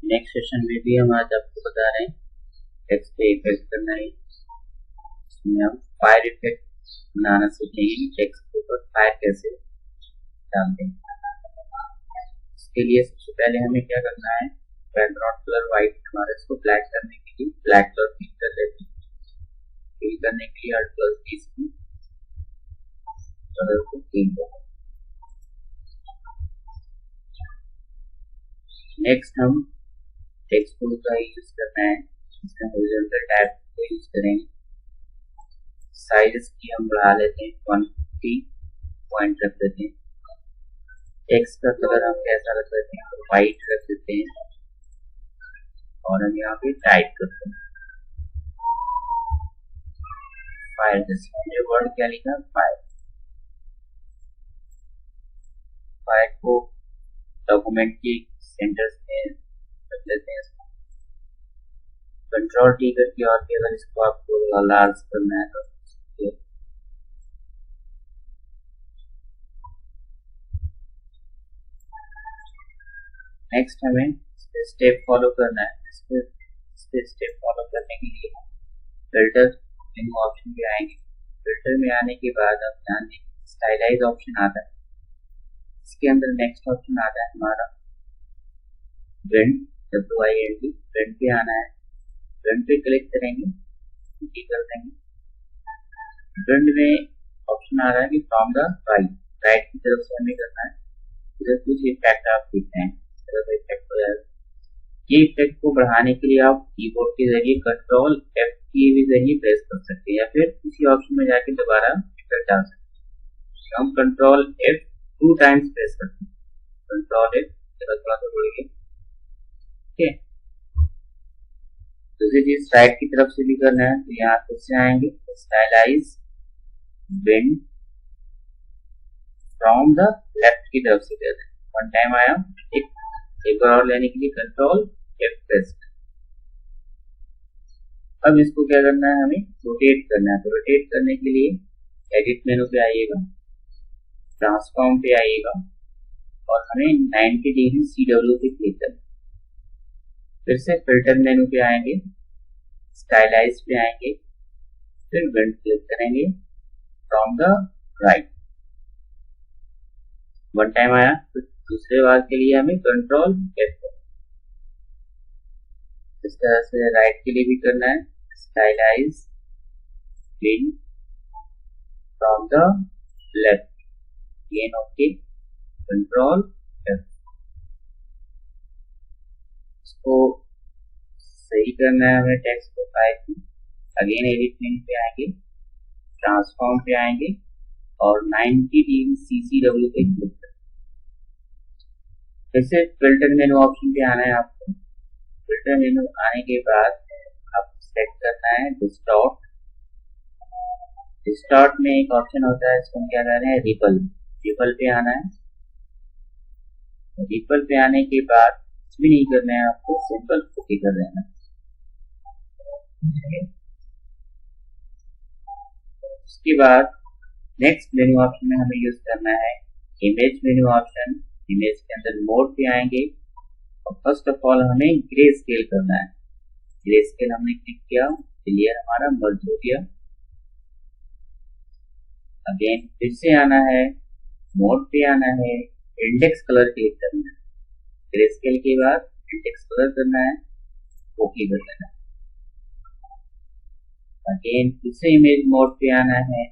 Next session में भी हम आज आपको बता रहे हैं टेक्स्ट पे इफेक्ट करना है। इसमें हम फायर इफेक्ट बनाना सीखेंगे। टेक्स्ट के ऊपर फायर कैसे डालते हैं। इसके लिए सबसे पहले हमें क्या करना है, बैकग्राउंड कलर व्हाइट हमारे इसको ब्लैक करने के लिए ब्लैक कलर फिल कर लेते हैं। फिल करने के लिए Alt+D से कलर को फिल कर। नेक्स्ट हम टेक्स्ट टूल का यूज करना है। इसका हॉरिजॉन्टल टैब को यूज करेंगे। साइज की हम बढ़ा लेते हैं, 150 पॉइंट रख देते हैं। टेक्स्ट का कलर हम कैसा रख देते हैं, व्हाइट रख देते हैं और हम यहाँ पे टाइप करते हैं फायर। जैसे वर्ड क्या लिखा, फायर। फायर को डॉक्यूमेंट के सेंटर में रख लेते हैं। कंट्रोल टी करके और भी अगर इसको आपको लार्ज करना है तो नेक्स्ट हमें स्टेप फॉलो करना है। स्टेप फॉलो करने के लिए फिल्टर मेनू ऑप्शन पे आएंगे। फिल्टर में आने के बाद आप ध्यान दें स्टाइलाइज ऑप्शन आता है। इसके अंदर नेक्स्ट ऑप्शन आता है हमारा ब्लेंड, WIND। ब्लेंड पे आना है, ब्लेंड पे क्लिक करेंगे, कर देंगे। ब्लेंड में ऑप्शन आ रहा है कि फ्रॉम द राइट की तरफ से हमें करना है। इधर कुछ इफेक्ट आप देखते हैं, इफेक्ट हो जाएगा। ये इफेक्ट को बढ़ाने के लिए आप कीबोर्ड के जरिए कंट्रोल F के जरिए प्रेस कर सकते हैं या फिर किसी ऑप्शन में जाके दोबारा इफेक्ट डाल सकते हैं। हम कंट्रोल F 2 टाइम्स प्रेस करते हैं। कंट्रोल F थोड़ा सा बोलिए, ठीक है। दूसरी चीज राइट की तरफ से भी करना है तो यहाँ फिर से आएंगे, stylise bend from the left की तरफ से कर दें। वन टाइम आया, एक बार और लेने के लिए कंट्रोल F प्रेस। अब इसको क्या करना है, हमें रोटेट करना है। तो रोटेट करने के लिए एडिट मेनू पे आइएगा, ट्रांसफॉर्म पे आइएगा और हमें 90 डिग्री CW पे क्लिक करना है। फिर से फिल्टर मेनू पे आएंगे, स्टाइलाइज पे आएंगे, फिर बेंड क्लिक करेंगे from the right. One time आया, तो दूसरे बार के लिए हमें कंट्रोल F। इस तरह से राइट के लिए भी करना है, stylise bend from the left, again okay, control F। इसको सही करना है हमें टेक्स्ट को 5 में। अगेन एडिट मेनू पे आएंगे, ट्रांसफॉर्म पे आएंगे और 90 डिग्री CCW पे क्लिक करें। जैसे फिल्टर मेनू ऑप्शन पे आना है आपको। फिल्टर मेनू आने के बाद आप सेट करना है डिस्टॉर्ट। डिस्टॉर्ट में एक ऑप्शन होता है, इसको हम क्या कर रहे हैं, रिपल। रिपल पे आना है। रिपल पे आने के बाद कुछ भी नहीं करना है आपको, सिंपल ओके कर देना है। उसके बाद नेक्स्ट मेनू ऑप्शन में हमें यूज करना है इमेज मेनू ऑप्शन। इमेज के अंदर मोड पे आएंगे और फर्स्ट ऑफ ऑल हमें ग्रे स्केल करना है। ग्रे स्केल हमने क्लिक किया, क्लियर हमारा मर्ज हो गया। अगेन फिर से आना है, मोड पे आना है, इंडेक्स कलर क्लिक करना है। ग्रे स्केल के बाद इंडेक्स कलर करना है, ओके कर देना है। अगेन फिर से इमेज मोड पे आना है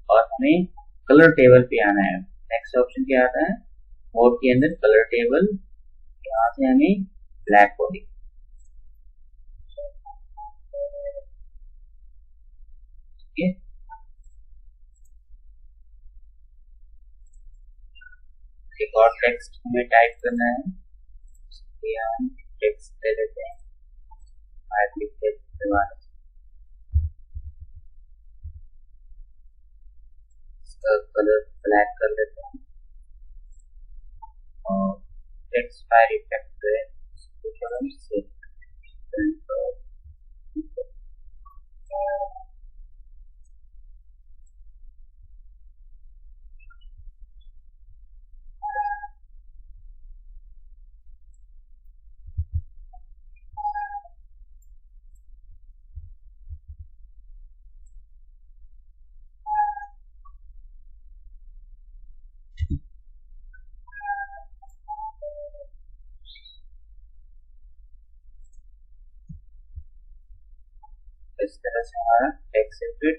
और हमें कलर टेबल पे आना है। नेक्स्ट ऑप्शन क्या आता है, मोड के अंदर कलर टेबल। यहाँ से हमें ब्लैक बॉडी, ठीक है। एक और टेक्स्ट हमें टाइप करना है, हम टेक्स्ट दे देते हैं, इसका कलर ब्लैक कर लेते हैं और टेक्स्ट फायर इफेक्ट है से इस तरह से हमारा टेक्स्ट से फिर